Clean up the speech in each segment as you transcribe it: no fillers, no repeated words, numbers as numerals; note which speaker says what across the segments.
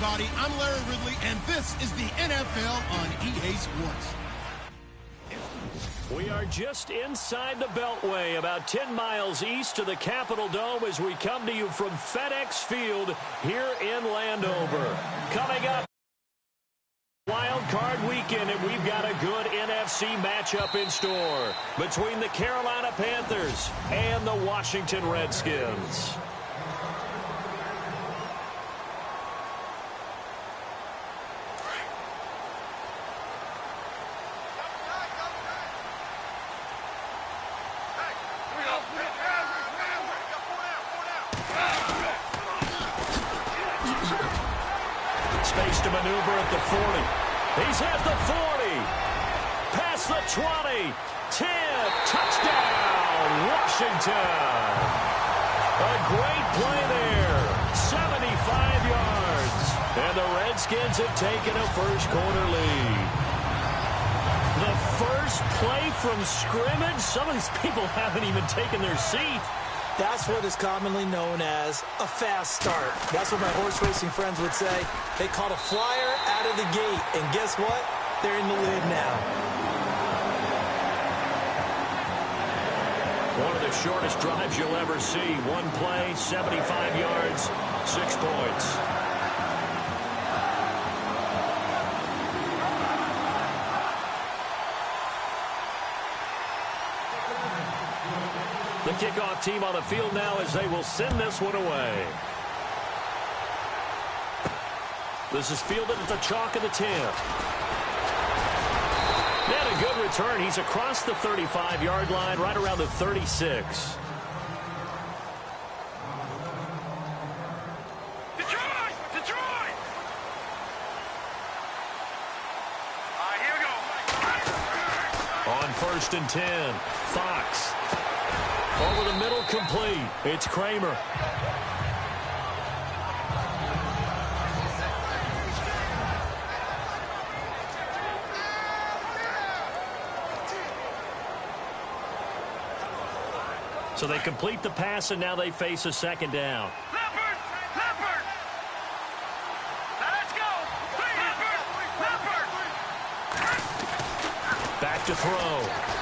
Speaker 1: everybody. I'm Larry Ridley, and this is the NFL on EA Sports.
Speaker 2: We are just inside the Beltway, about 10 miles east of the Capitol Dome as we come to you from FedEx Field here in Landover. Coming up, Wild Card Weekend, and we've got a good NFC matchup in store between the Carolina Panthers and the Washington Redskins. Space to maneuver at the 40. He's at the 40. Past the 20. 10. Touchdown, Washington. A great play there. 75 yards. And the Redskins have taken a first-quarter lead. The first play from scrimmage. Some of these people haven't even taken their seat.
Speaker 3: That's what is commonly known as a fast start. That's what my horse racing friends would say. They caught a flyer out of the gate, and guess what? They're in the lead now.
Speaker 2: One of the shortest drives you'll ever see. One play, 75 yards, 6 points. The kickoff team on the field now as they will send this one away. This is fielded at the chalk of the 10. And a good return. He's across the 35-yard line, right around the 36.
Speaker 4: Detroit! Detroit! Here we go.
Speaker 2: On 1st and 10, Fox. Over the middle, complete. It's Kramer. So they complete the pass, and now they face a second down.
Speaker 4: Leopard! Leopard! Now let's go! Leopard! Leopard!
Speaker 2: Back to throw.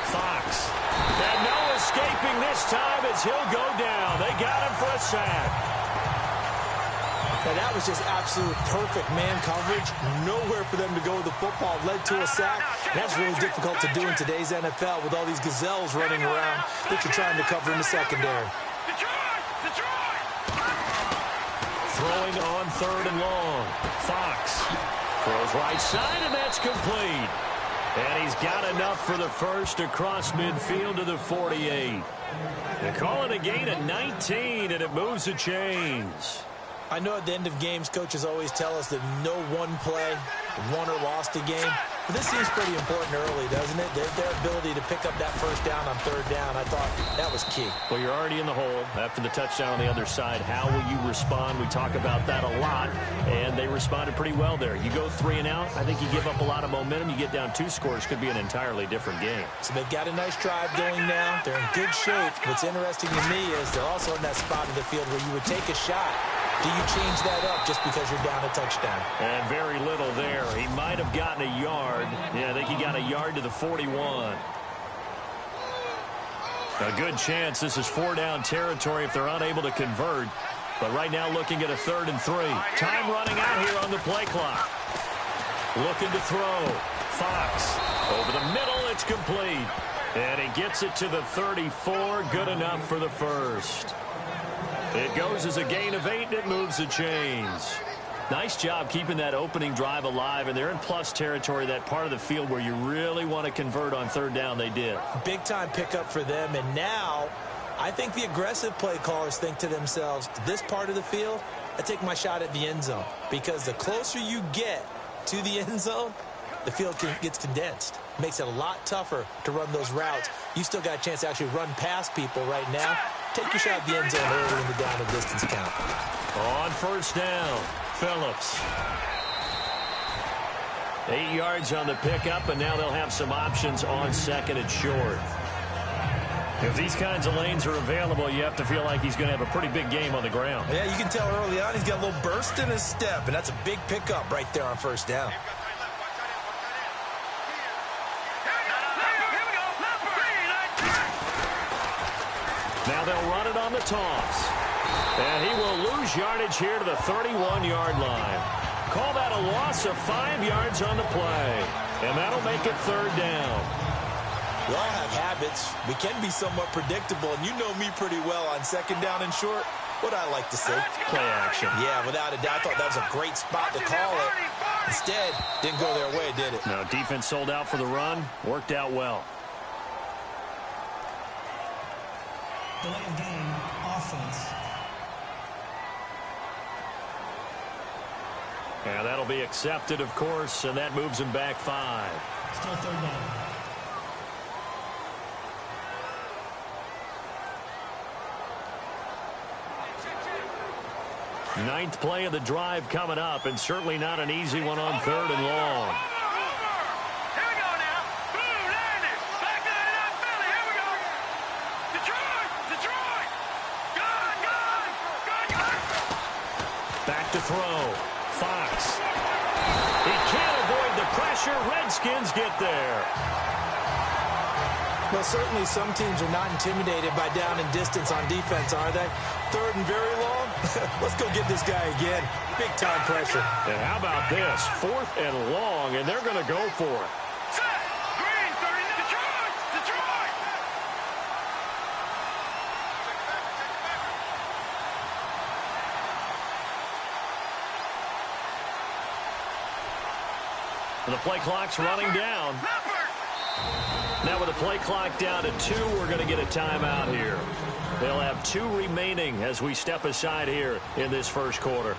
Speaker 2: Fox. And no escaping this time as he'll go down. They got him for a sack.
Speaker 3: Now that was just absolute perfect man coverage. Nowhere for them to go with the football. Led to a sack. That's really difficult to do in today's NFL with all these gazelles running around that you're trying to cover in the secondary.
Speaker 4: Detroit! Detroit!
Speaker 2: Throwing on 3rd and long. Fox throws right side, and that's complete. And he's got enough for the first across midfield to the 48. They call it a gain of 19, and it moves the chains.
Speaker 3: I know at the end of games, coaches always tell us that no one play won or lost a game. But this seems pretty important early, doesn't it? Their ability to pick up that first down on 3rd down, I thought that was key.
Speaker 2: Well, you're already in the hole after the touchdown on the other side. How will you respond? We talk about that a lot, and they responded pretty well there. You go 3 and out, I think you give up a lot of momentum. You get down 2 scores, could be an entirely different game.
Speaker 3: So they've got a nice drive going now. They're in good shape. What's interesting to me is they're also in that spot of the field where you would take a shot. Do you change that up just because you're down a touchdown?
Speaker 2: And very little there. He might have gotten a yard. Yeah, I think he got a yard to the 41. A good chance this is 4-down territory if they're unable to convert. But right now looking at a 3rd and 3. Time running out here on the play clock. Looking to throw. Fox. Over the middle, it's complete. And he gets it to the 34. Good enough for the first. It goes as a gain of 8, and it moves the chains. Nice job keeping that opening drive alive, and they're in plus territory, that part of the field where you really want to convert on 3rd down. They did.
Speaker 3: Big-time pickup for them, and now I think the aggressive play callers think to themselves, this part of the field, I take my shot at the end zone, because the closer you get to the end zone, the field gets condensed. Makes it a lot tougher to run those routes. You still got a chance to actually run past people right now. Take your shot at the end zone early in the down and distance count.
Speaker 2: On 1st down, Phillips. 8 yards on the pickup, and now they'll have some options on 2nd and short. If these kinds of lanes are available, you have to feel like he's going to have a pretty big game on the ground.
Speaker 3: Yeah, you can tell early on he's got a little burst in his step, and that's a big pickup right there on first down.
Speaker 2: Now they'll run it on the toss. And he will lose yardage here to the 31-yard line. Call that a loss of 5 yards on the play. And that'll make it third down.
Speaker 3: We all have habits. We can be somewhat predictable, and you know me pretty well on second down and short. What I like to say?
Speaker 2: Play action.
Speaker 3: Yeah, without a doubt. I thought that was a great spot to call it. Instead, didn't go their way, did it?
Speaker 2: No, defense sold out for the run. Worked out well.
Speaker 5: Delay of game, offense.
Speaker 2: And that'll be accepted, of course, and that moves him back 5.
Speaker 5: Still third down.
Speaker 2: Ninth play of the drive coming up, and certainly not an easy one on third and long.
Speaker 4: Here we go now. Boom, landed. Back to the Philly. Here we go. Detroit. Good.
Speaker 2: Back to throw. Fox. He can't avoid the pressure. Redskins get there.
Speaker 3: Well, certainly some teams are not intimidated by down and distance on defense, are they? Third and very long? Let's go get this guy again. Big-time pressure.
Speaker 2: And how about this? 4th and long, and they're going to go for it.
Speaker 4: Set. Green, 30. Detroit.
Speaker 2: The play clock's running down. Now with the play clock down to 2, we're going to get a timeout here. They'll have 2 remaining as we step aside here in this first quarter.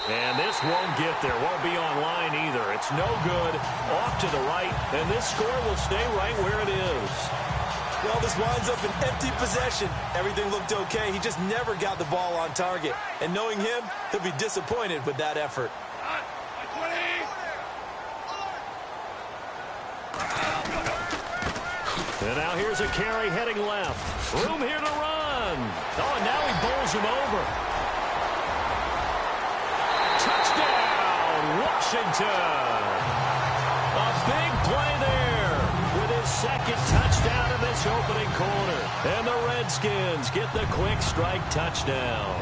Speaker 2: And this won't get there. Won't be online either. It's no good. Off to the right. And this score will stay right where it is.
Speaker 3: Well, this winds up an empty possession. Everything looked okay. He just never got the ball on target. And knowing him, he'll be disappointed with that effort.
Speaker 2: And now here's a carry heading left. Room here to run. Oh, and now he bowls him over. Touchdown, Washington. A big play there with his second touchdown of this opening quarter. And the Redskins get the quick strike touchdown.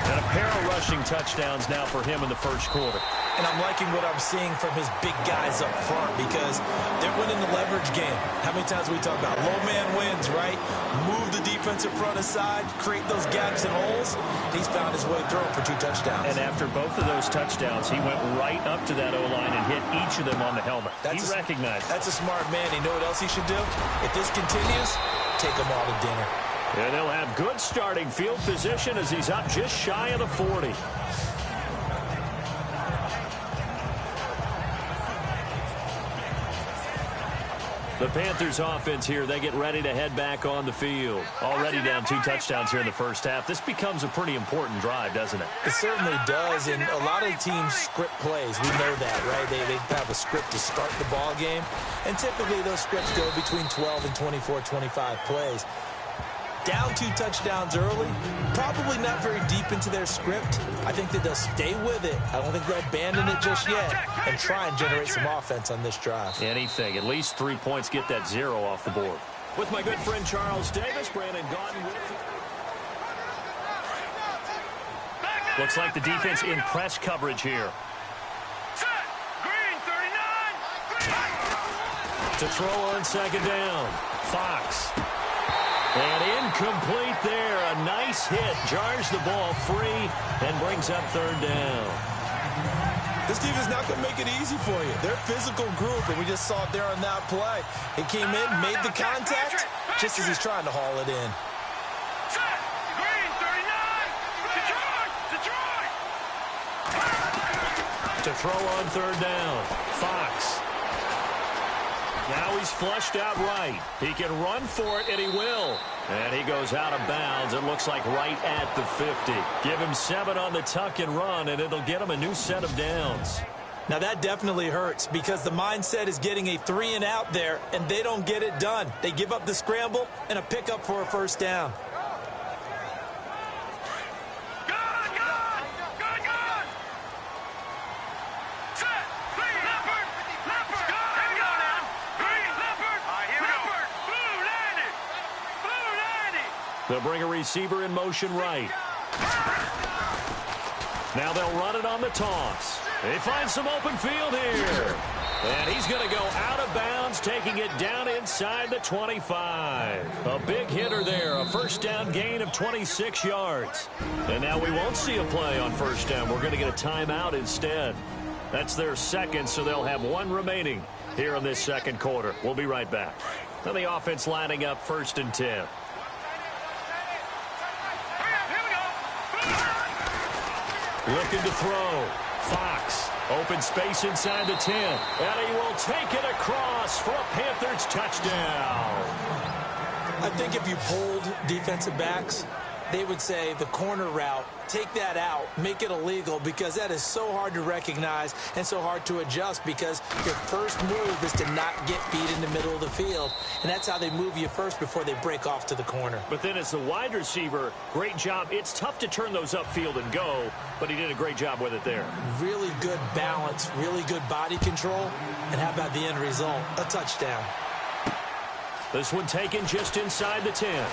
Speaker 2: And a pair of rushing touchdowns now for him in the first quarter.
Speaker 3: And I'm liking what I'm seeing from his big guys up front because they're winning the leverage game. How many times we talk about low man wins, right? Move the defensive front aside, create those gaps and holes. He's found his way through for 2 touchdowns.
Speaker 2: And after both of those touchdowns, he went right up to that O-line and hit each of them on the helmet. He recognized it.
Speaker 3: That's a smart man. You know what else he should do? If this continues, take them all to dinner.
Speaker 2: And he'll have good starting field position as he's up just shy of the 40. The Panthers offense here, they get ready to head back on the field. Already down 2 touchdowns here in the first half. This becomes a pretty important drive, doesn't it?
Speaker 3: It certainly does, and a lot of teams script plays. We know that, right? They have a script to start the ball game, and typically those scripts go between 12 and 24, 25 plays. Down 2 touchdowns early, probably not very deep into their script. I think that they'll stay with it. I don't think they'll abandon it just yet and try and generate some offense on this drive.
Speaker 2: Anything. At least 3 points, get that 0 off the board. With my good friend Charles Davis, Brandon Gaudin with you. Looks like the defense in press coverage here.
Speaker 4: Set. Green, 39.
Speaker 2: To throw on second down. Fox. And incomplete there. A nice hit. Jars the ball free and brings up third down.
Speaker 3: This team is not going to make it easy for you. They're a physical group, and we just saw it there on that play. He came in, made the contact, just as he's trying to haul it in.
Speaker 4: Set. Green, 39. Detroit.
Speaker 2: To throw on third down. Fox. Now he's flushed out right. He can run for it, and he will. And he goes out of bounds. It looks like right at the 50. Give him 7 on the tuck and run, and it'll get him a new set of downs.
Speaker 3: Now, that definitely hurts because the mindset is getting a 3-and-out there, and they don't get it done. They give up the scramble and a pickup for a first down.
Speaker 2: They'll bring a receiver in motion right. Now they'll run it on the toss. They find some open field here. And he's going to go out of bounds, taking it down inside the 25. A big hitter there, a first down gain of 26 yards. And now we won't see a play on first down. We're going to get a timeout instead. That's their second, so they'll have 1 remaining here in this second quarter. We'll be right back. Now the offense lining up 1st and 10. Looking to throw. Fox. Open space inside the 10. And he will take it across for a Panthers touchdown.
Speaker 3: I think if you polled defensive backs, they would say the corner route, take that out, make it illegal, because that is so hard to recognize and so hard to adjust because your first move is to not get beat in the middle of the field. And that's how they move you first before they break off to the corner.
Speaker 2: But then as the wide receiver, great job. It's tough to turn those upfield and go, but he did a great job with it there.
Speaker 3: Really good balance, really good body control. And how about the end result? A touchdown.
Speaker 2: This one taken just inside the 10.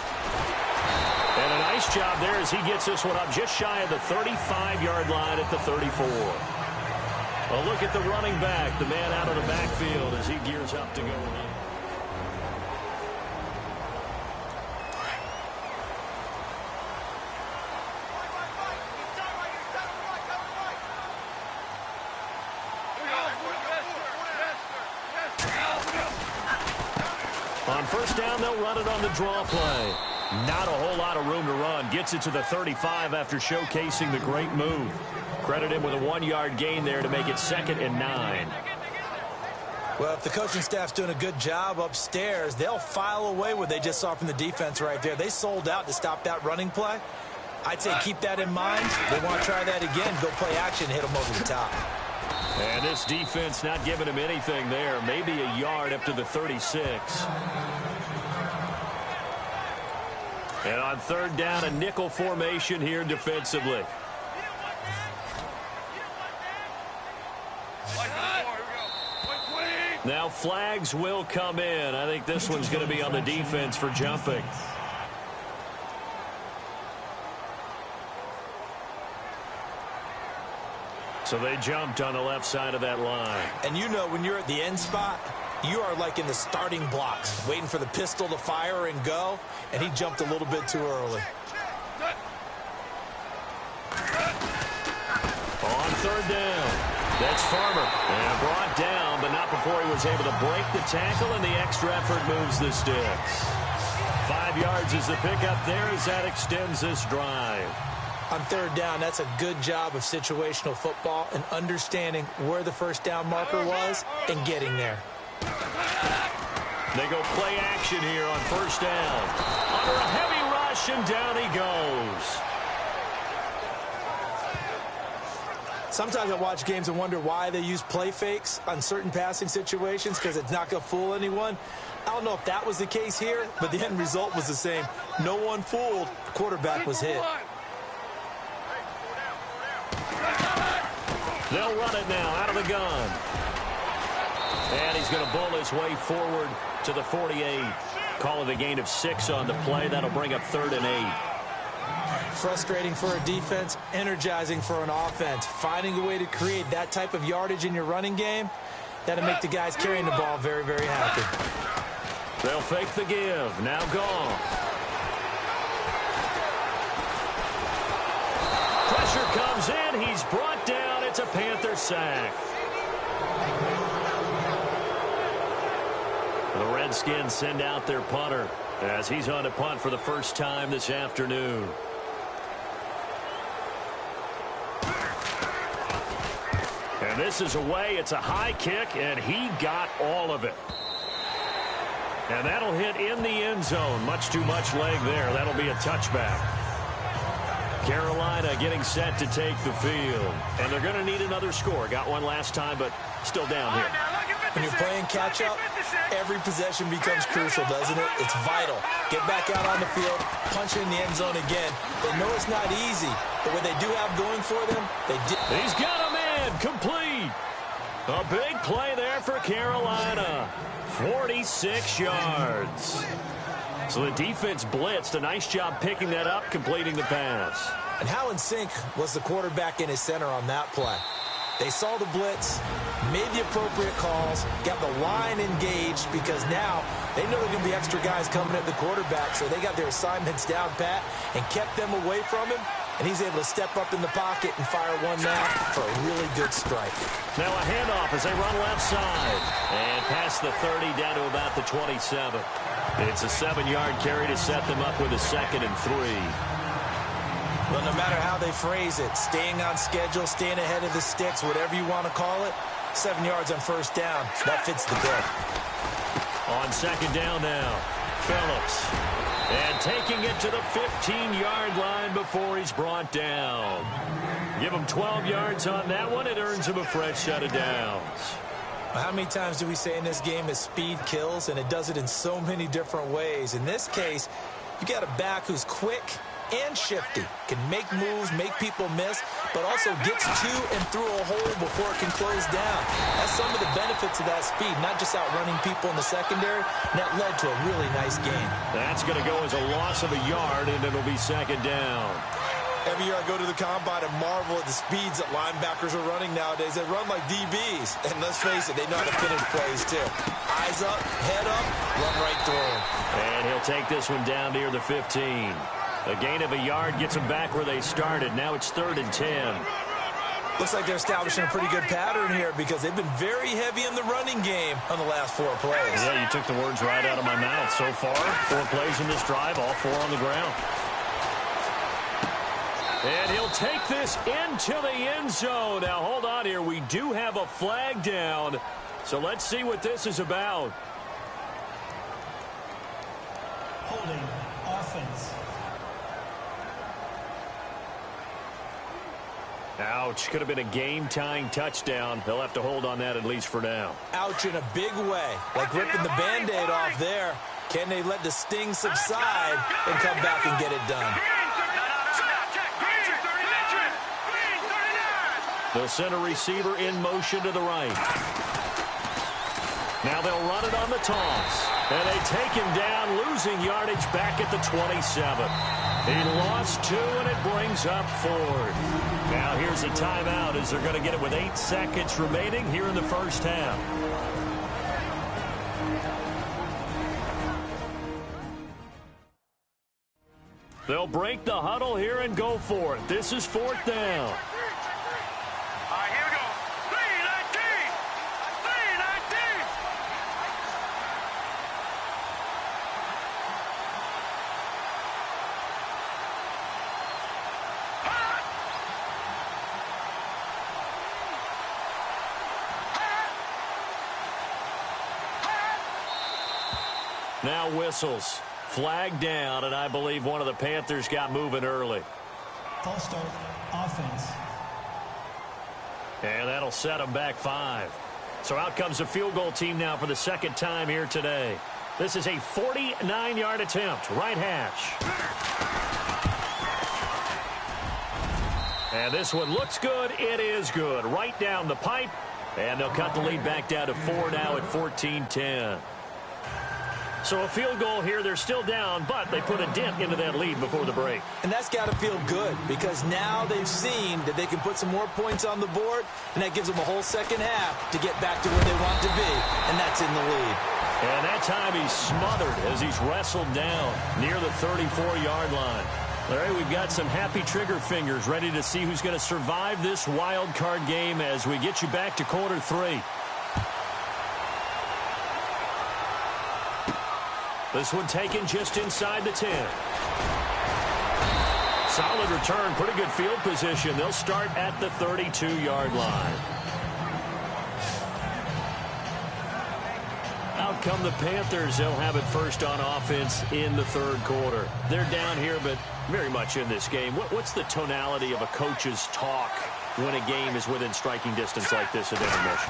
Speaker 2: And a nice job there as he gets this one up just shy of the 35-yard line at the 34. A look at the running back, the man out of the backfield as he gears up to go in. On first down, they'll run it on the draw play. Not a whole lot of room to run. Gets it to the 35 after showcasing the great move. Credit him with a 1-yard gain there to make it 2nd and 9.
Speaker 3: Well, if the coaching staff's doing a good job upstairs, they'll file away what they just saw from the defense right there. They sold out to stop that running play. I'd say keep that in mind. They want to try that again, go play action, hit them over the top.
Speaker 2: And this defense not giving him anything there. Maybe a yard up to the 36. And on third down, a nickel formation here defensively. Now flags will come in. I think this one's going to be on the defense for jumping. So they jumped on the left side of that line.
Speaker 3: And you know when you're at the end spot, you are like in the starting blocks, waiting for the pistol to fire and go, and he jumped a little bit too early.
Speaker 2: On third down, that's Farmer. And brought down, but not before he was able to break the tackle, and the extra effort moves the sticks. 5 yards is the pickup there as that extends this drive.
Speaker 3: On third down, that's a good job of situational football and understanding where the first down marker was and getting there.
Speaker 2: They go play action here on first down. Under a heavy rush, and down he goes.
Speaker 3: Sometimes I watch games and wonder why they use play fakes on certain passing situations because it's not going to fool anyone. I don't know if that was the case here, but the end result was the same. No one fooled. The quarterback was hit.
Speaker 2: They'll run it now out of the gun. And he's going to bull his way forward to the 48. Call it a gain of 6 on the play. That'll bring up 3rd and 8.
Speaker 3: Frustrating for a defense, energizing for an offense. Finding a way to create that type of yardage in your running game, that'll make the guys carrying the ball very, very happy.
Speaker 2: They'll fake the give. Now gone. Pressure comes in. He's brought down. It's a Panther sack. The Redskins send out their punter as he's on to punt for the first time this afternoon. And this is away. It's a high kick, and he got all of it. And that'll hit in the end zone. Much too much leg there. That'll be a touchback. Carolina getting set to take the field. And they're going to need another score. Got one last time, but still down here.
Speaker 3: When you're playing catch-up, every possession becomes crucial, doesn't it? It's vital. Get back out on the field, punch it in the end zone again. They know it's not easy, but what they do have going for them, they did.
Speaker 2: He's got a man, complete. A big play there for Carolina. 46 yards. So the defense blitzed. A nice job picking that up, completing the pass.
Speaker 3: And how in sync was the quarterback in his center on that play? They saw the blitz, made the appropriate calls, got the line engaged because now they know there are going to be extra guys coming at the quarterback, so they got their assignments down pat and kept them away from him, and he's able to step up in the pocket and fire one now for a really good strike.
Speaker 2: Now a handoff as they run left side. And past the 30 down to about the 27. It's a 7-yard carry to set them up with a 2nd and 3.
Speaker 3: Well, no matter how they phrase it, staying on schedule, staying ahead of the sticks, whatever you want to call it, 7 yards on first down, that fits the bill.
Speaker 2: On 2nd down now, Phillips. And taking it to the 15-yard line before he's brought down. Give him 12 yards on that one. It earns him a fresh set of downs.
Speaker 3: How many times do we say in this game that speed kills, and it does it in so many different ways? In this case, you got a back who's quick and shifty, can make moves, make people miss, but also gets to and through a hole before it can close down. That's some of the benefits of that speed, not just outrunning people in the secondary. And that led to a really nice game.
Speaker 2: That's going to go as a loss of a yard, and it'll be 2nd down.
Speaker 3: Every year I go to the combine and marvel at the speeds that linebackers are running nowadays. They run like DBs. And let's face it, they know how to finish plays too. Eyes up, head up, run right through them.
Speaker 2: And he'll take this one down near the 15. A gain of a yard gets them back where they started. Now it's 3rd and 10.
Speaker 3: Looks like they're establishing a pretty good pattern here because they've been very heavy in the running game on the last 4 plays.
Speaker 2: Yeah, you took the words right out of my mouth. So far, 4 plays in this drive, all 4 on the ground. And he'll take this into the end zone. Now, hold on here. We do have a flag down. So let's see what this is about.
Speaker 5: Holding offense.
Speaker 2: Ouch. Could have been a game-tying touchdown. They'll have to hold on that at least for now.
Speaker 3: Ouch in a big way. Like ripping the Band-Aid off there. Can they let the sting subside and come back and get it done?
Speaker 2: The center receiver in motion to the right. Now they'll run it on the toss. And they take him down, losing yardage back at the 27. He lost 2, and it brings up 4th. Now here's a timeout as they're going to get it with 8 seconds remaining here in the first half. They'll break the huddle here and go for it. This is 4th down. Now whistles. Flag down, and I believe one of the Panthers got moving early.
Speaker 5: False start, offense.
Speaker 2: And that'll set them back 5. So out comes the field goal team now for the 2nd time here today. This is a 49-yard attempt, right hash. And this one looks good. It is good. Right down the pipe. And they'll cut the lead back down to 4 now at 14-10. So a field goal here. They're still down, but they put a dent into that lead before the break.
Speaker 3: And that's got to feel good because now they've seen that they can put some more points on the board, and that gives them a whole second half to get back to where they want to be, and that's in the lead.
Speaker 2: And that time he's smothered as he's wrestled down near the 34-yard line. All right, we've got some happy trigger fingers ready to see who's going to survive this wild card game as we get you back to quarter 3. This one taken just inside the 10. Solid return, pretty good field position. They'll start at the 32-yard line. Out come the Panthers. They'll have it first on offense in the third quarter. They're down here, but very much in this game. What's the tonality of a coach's talk when a game is within striking distance like this at intermission?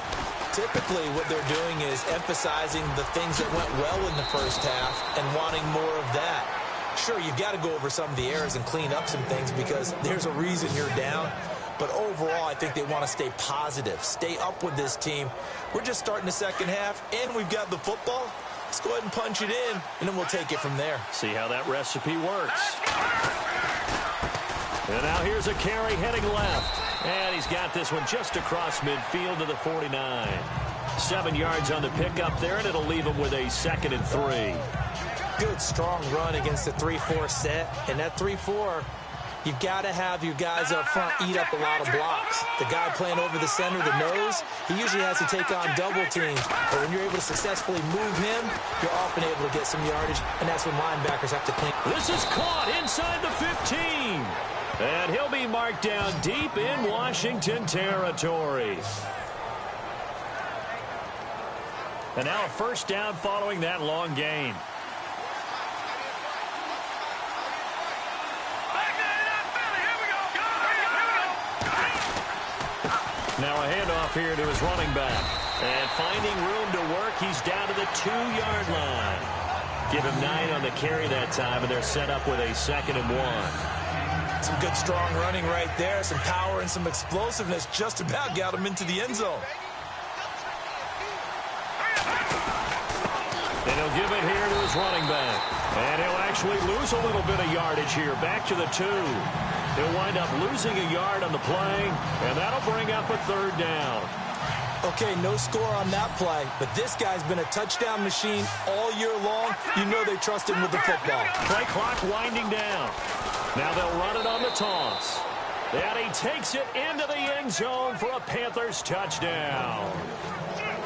Speaker 3: Typically, what they're doing is emphasizing the things that went well in the first half and wanting more of that. Sure, you've got to go over some of the errors and clean up some things because there's a reason you're down. But overall, I think they want to stay positive, stay up with this team. We're just starting the second half, and we've got the football. Let's go ahead and punch it in, and then we'll take it from there.
Speaker 2: See how that recipe works. And now here's a carry heading left. And he's got this one just across midfield to the 49. 7 yards on the pickup there, and it'll leave him with a 2nd and 3.
Speaker 3: Good, strong run against the 3-4 set. And that 3-4, you've got to have your guys up front eat up a lot of blocks. The guy playing over the center, the nose, he usually has to take on double teams. But when you're able to successfully move him, you're often able to get some yardage, and that's when linebackers have to clean.
Speaker 2: This is caught inside the 15. And he'll be marked down deep in Washington territory. And now a first down following that long gain. Now a handoff here to his running back. And finding room to work, he's down to the 2-yard line. Give him 9 on the carry that time, and they're set up with a 2nd and 1.
Speaker 3: Some good, strong running right there. Some power and some explosiveness just about got him into the end zone.
Speaker 2: And he'll give it here to his running back. And he'll actually lose a little bit of yardage here. Back to the 2. He'll wind up losing a yard on the play, and that'll bring up a 3rd down.
Speaker 3: Okay, no score on that play, but this guy's been a touchdown machine all year long. You know they trust him with the football.
Speaker 2: Play clock winding down. Now they'll run it on the toss. And he takes it into the end zone for a Panthers touchdown.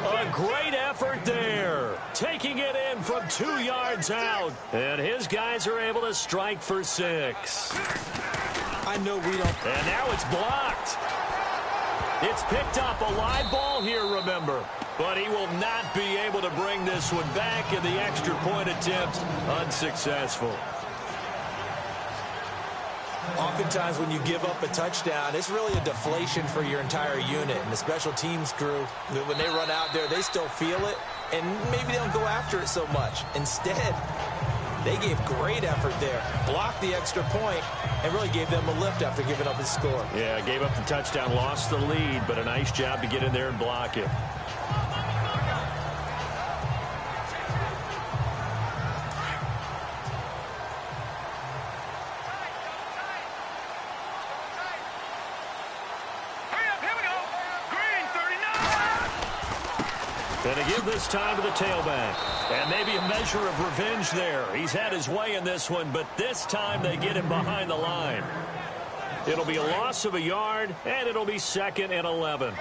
Speaker 2: A great effort there. Taking it in from 2 yards out. And his guys are able to strike for 6.
Speaker 3: I know we don't.
Speaker 2: And now it's blocked. It's picked up, a live ball here, remember. But he will not be able to bring this one back, in the extra point attempt unsuccessful.
Speaker 3: Oftentimes when you give up a touchdown, it's really a deflation for your entire unit. And the special teams crew, when they run out there, they still feel it. And maybe they don't go after it so much. Instead, they gave great effort there. Blocked the extra point and really gave them a lift after giving up his score.
Speaker 2: Yeah, gave up the touchdown, lost the lead, but a nice job to get in there and block it. And to give this time to the tailback. And maybe a measure of revenge there. He's had his way in this one, but this time they get him behind the line. It'll be a loss of a yard, and it'll be 2nd and 11.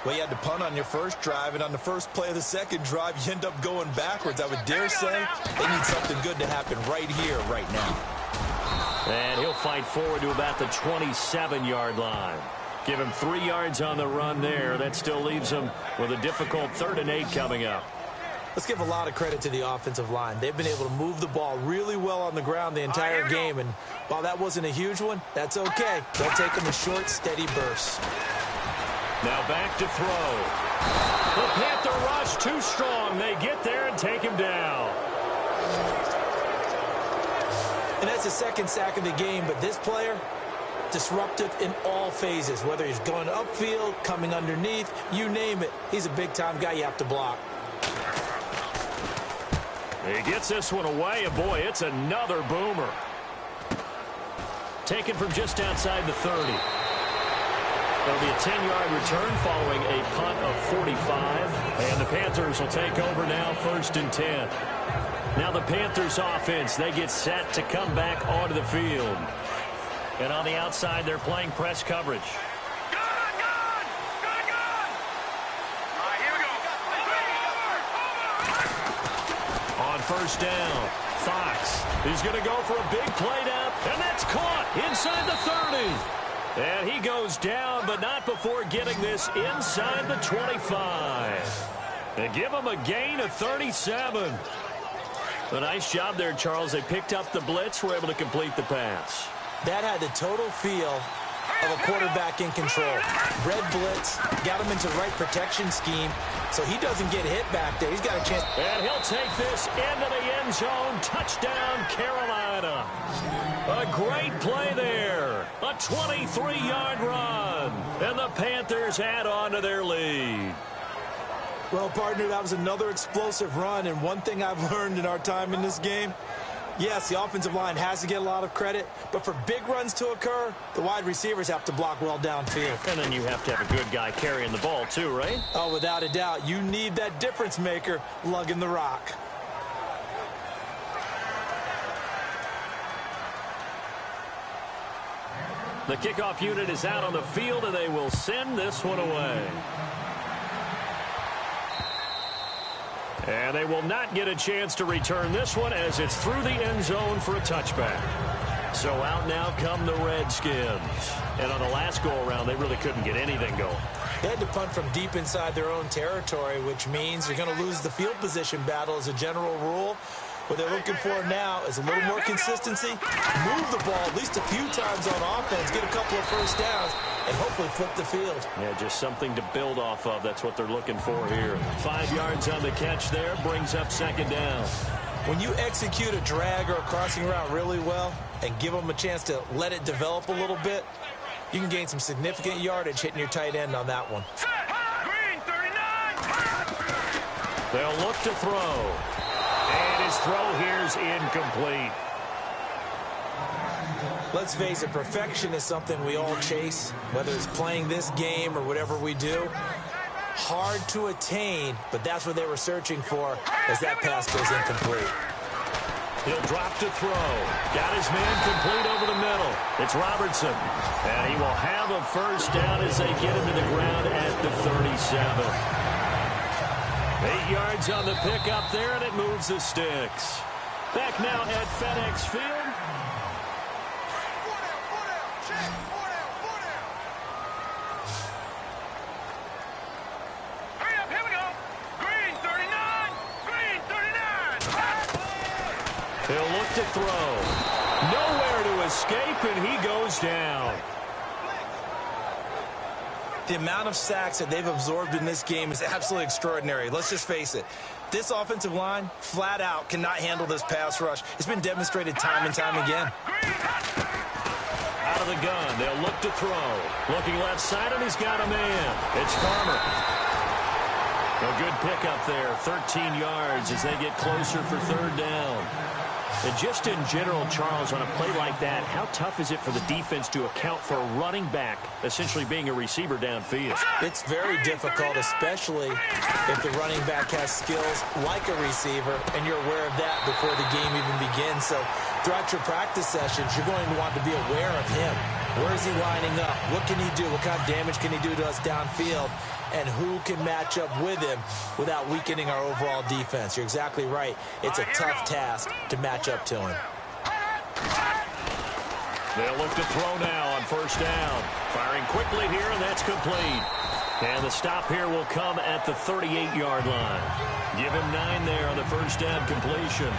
Speaker 3: Well, you had to punt on your first drive, and on the first play of the second drive, you end up going backwards. I would dare say they need something good to happen right here, right now.
Speaker 2: And he'll fight forward to about the 27-yard line. Give him 3 yards on the run there. That still leaves him with a difficult 3rd and 8 coming up.
Speaker 3: Let's give a lot of credit to the offensive line. They've been able to move the ball really well on the ground the entire game. And while that wasn't a huge one, that's okay. They'll take them in short, steady bursts.
Speaker 2: Now back to throw. The Panther rush too strong. They get there and take him down.
Speaker 3: And that's the 2nd sack of the game. But this player, disruptive in all phases, whether he's going upfield, coming underneath, you name it. He's a big-time guy you have to block.
Speaker 2: He gets this one away, and boy, it's another boomer. Taken from just outside the 30. There'll be a 10-yard return following a punt of 45, and the Panthers will take over now, 1st and 10. Now the Panthers offense, they get set to come back onto the field. And on the outside, they're playing press coverage. On first down, Fox is going to go for a big play down, and that's caught inside the 30. And he goes down, but not before getting this inside the 25. They give them a gain of 37. A nice job there, Charles. They picked up the blitz, were able to complete the pass.
Speaker 3: That had the total feel of a quarterback in control. Red blitz, got him into the right protection scheme, so he doesn't get hit back there. He's got a chance.
Speaker 2: And he'll take this into the end zone. Touchdown, Carolina. A great play there. A 23-yard run. And the Panthers add on to their lead.
Speaker 3: Well, partner, that was another explosive run, and one thing I've learned in our time in this game, yes, the offensive line has to get a lot of credit, but for big runs to occur, the wide receivers have to block well downfield.
Speaker 2: And then you have to have a good guy carrying the ball too, right?
Speaker 3: Oh, without a doubt. You need that difference maker lugging the rock.
Speaker 2: The kickoff unit is out on the field, and they will send this one away. And they will not get a chance to return this one as it's through the end zone for a touchback. So out now come the Redskins. And on the last go-around, they really couldn't get anything going.
Speaker 3: They had to punt from deep inside their own territory, which means you're going to lose the field position battle as a general rule. What they're looking for now is a little more consistency, move the ball at least a few times on offense, get a couple of first downs, and hopefully flip the field.
Speaker 2: Yeah, just something to build off of. That's what they're looking for here. 5 yards on the catch there, brings up second down.
Speaker 3: When you execute a drag or a crossing route really well and give them a chance to let it develop a little bit, you can gain some significant yardage hitting your tight end on that one.
Speaker 4: Green 39.
Speaker 2: They'll look to throw. And his throw here is incomplete.
Speaker 3: Let's face it, perfection is something we all chase, whether it's playing this game or whatever we do. Hard to attain, but that's what they were searching for as that pass goes incomplete.
Speaker 2: He'll drop to throw. Got his man complete over the middle. It's Robertson. And he will have a first down as they get him to the ground at the 37. 8 yards on the pickup there, and it moves the sticks. Back now at FedEx Field.
Speaker 4: Hurry up, here we go. Green 39. Green 39.
Speaker 2: He'll look to throw. Nowhere to escape, and he goes down.
Speaker 3: The amount of sacks that they've absorbed in this game is absolutely extraordinary. Let's just face it. This offensive line, flat out, cannot handle this pass rush. It's been demonstrated time and time again.
Speaker 2: Out of the gun, they'll look to throw. Looking left side, and he's got a man. It's Farmer. A good pickup there, 13 yards as they get closer for third down. And just in general, Charles, on a play like that, how tough is it for the defense to account for a running back essentially being a receiver downfield?
Speaker 3: It's very difficult, especially if the running back has skills like a receiver, and you're aware of that before the game even begins. So throughout your practice sessions, you're going to want to be aware of him. Where is he lining up? What can he do? What kind of damage can he do to us downfield? And who can match up with him without weakening our overall defense? You're exactly right. It's a tough task to match up to him.
Speaker 2: They'll look to throw now on first down. Firing quickly here, and that's complete. And the stop here will come at the 38-yard line. Give him 9 there on the first down completion.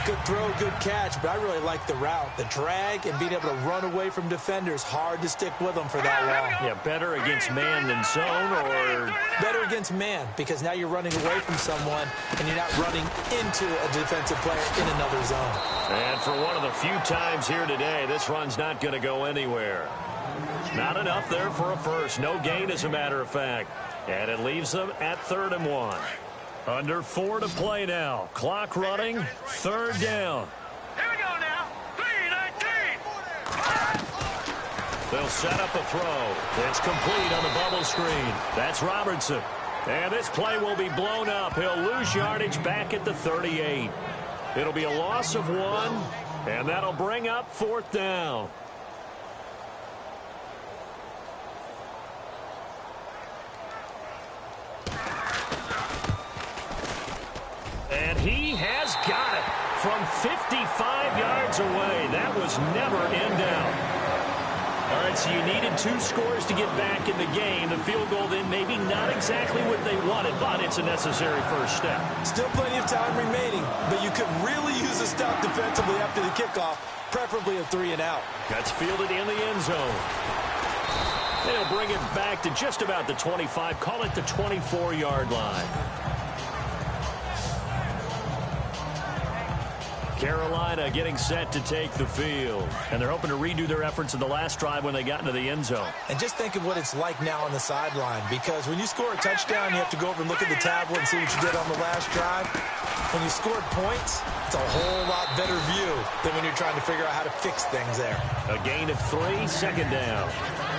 Speaker 3: Good throw, good catch, but I really like the route. The drag and being able to run away from defenders, hard to stick with them for that long.
Speaker 2: Yeah, better against man than zone, or
Speaker 3: better against man, because now you're running away from someone and you're not running into a defensive player in another zone.
Speaker 2: And for one of the few times here today, this run's not going to go anywhere. Not enough there for a first. No gain, as a matter of fact. And it leaves them at 3rd and 1. Under 4 to play now. Clock running. Third down.
Speaker 4: Here we go now. 3-19.
Speaker 2: They'll set up a throw. It's complete on the bubble screen. That's Robertson. And this play will be blown up. He'll lose yardage back at the 38. It'll be a loss of 1, and that'll bring up 4th down. And he has got it from 55 yards away. That was never in doubt. A All right, so you needed 2 scores to get back in the game. The field goal then maybe not exactly what they wanted, but it's a necessary first step.
Speaker 3: Still plenty of time remaining, but you could really use a stop defensively after the kickoff, preferably a 3-and-out.
Speaker 2: That's fielded in the end zone. They'll bring it back to just about the 25, call it the 24-yard line. Carolina getting set to take the field. And they're hoping to redo their efforts in the last drive when they got into the end zone.
Speaker 3: And just think of what it's like now on the sideline, because when you score a touchdown, you have to go over and look at the tablet and see what you did on the last drive. When you scored points, it's a whole lot better view than when you're trying to figure out how to fix things there.
Speaker 2: A gain of 3, second down.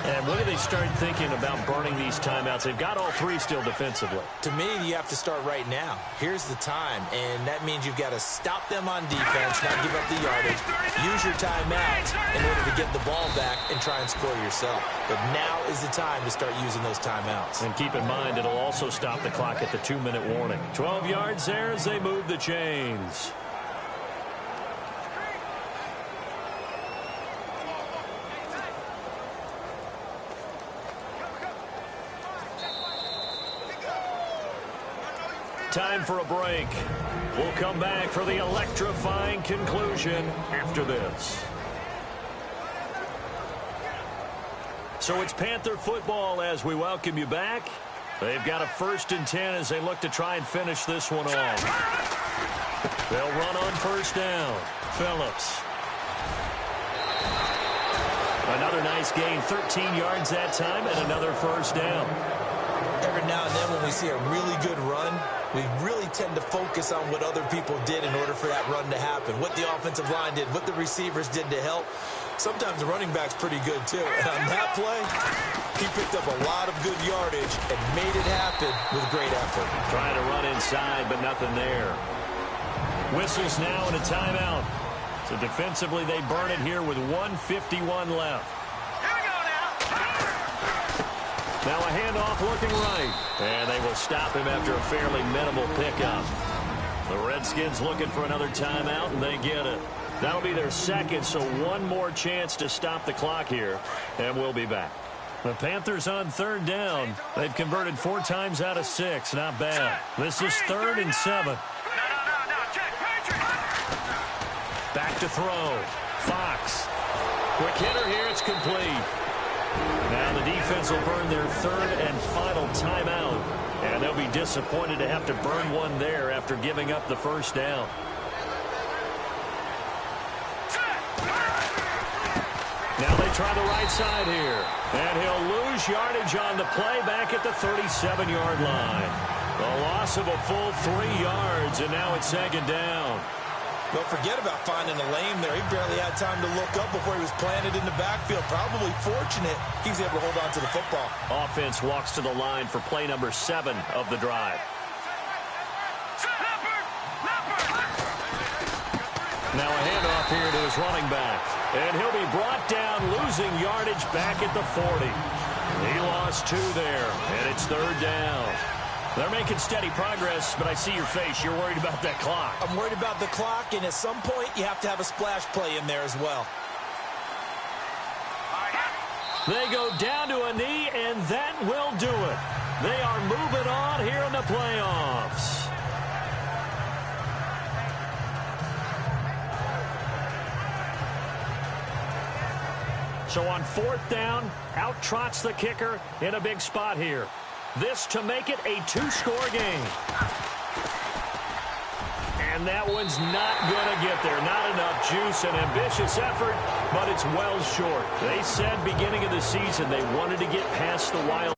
Speaker 2: And when do they start thinking about burning these timeouts? They've got all 3 still defensively.
Speaker 3: To me, you have to start right now. Here's the time, and that means you've got to stop them on defense, not give up the yardage, use your timeouts in order to get the ball back and try and score yourself. But now is the time to start using those timeouts.
Speaker 2: And keep in mind, it'll also stop the clock at the 2-minute warning. 12 yards there as they move the chains. Time for a break. We'll come back for the electrifying conclusion after this. So it's Panther football as we welcome you back. They've got a 1st and 10 as they look to try and finish this one off. They'll run on 1st down. Phillips. Another nice gain, 13 yards that time, and another 1st down.
Speaker 3: Every now and then when we see a really good run, we really tend to focus on what other people did in order for that run to happen, what the offensive line did, what the receivers did to help. Sometimes the running back's pretty good, too. And on that play, he picked up a lot of good yardage and made it happen with great effort.
Speaker 2: Trying to run inside, but nothing there. Whistles now and a timeout. So defensively, they burn it here with 1:51 left. Now a handoff looking right. And they will stop him after a fairly minimal pickup. The Redskins looking for another timeout, and they get it. That'll be their 2nd, so one more chance to stop the clock here, and we'll be back. The Panthers on 3rd down. They've converted 4 times out of 6. Not bad. This is 3rd and 7. Back to throw. Fox. Quick hitter here. It's complete. Now the defense will burn their 3rd and final timeout. And they'll be disappointed to have to burn one there after giving up the 1st down. Now they try the right side here. And he'll lose yardage on the play back at the 37-yard line. A loss of a full 3 yards, and now it's 2nd down.
Speaker 3: Don't forget about finding a lane there. He barely had time to look up before he was planted in the backfield. Probably fortunate he was able to hold on to the football.
Speaker 2: Offense walks to the line for play number 7 of the drive. Now a handoff here to his running back. And he'll be brought down, losing yardage back at the 40. He lost 2 there, and it's 3rd down. They're making steady progress, but I see your face. You're worried about that clock.
Speaker 3: I'm worried about the clock, and at some point, you have to have a splash play in there as well.
Speaker 2: They go down to a knee, and that will do it. They are moving on here in the playoffs. So on 4th down, out trots the kicker in a big spot here. This to make it a 2-score game. And that one's not going to get there. Not enough juice, an ambitious effort, but it's well short. They said beginning of the season they wanted to get past the Wild.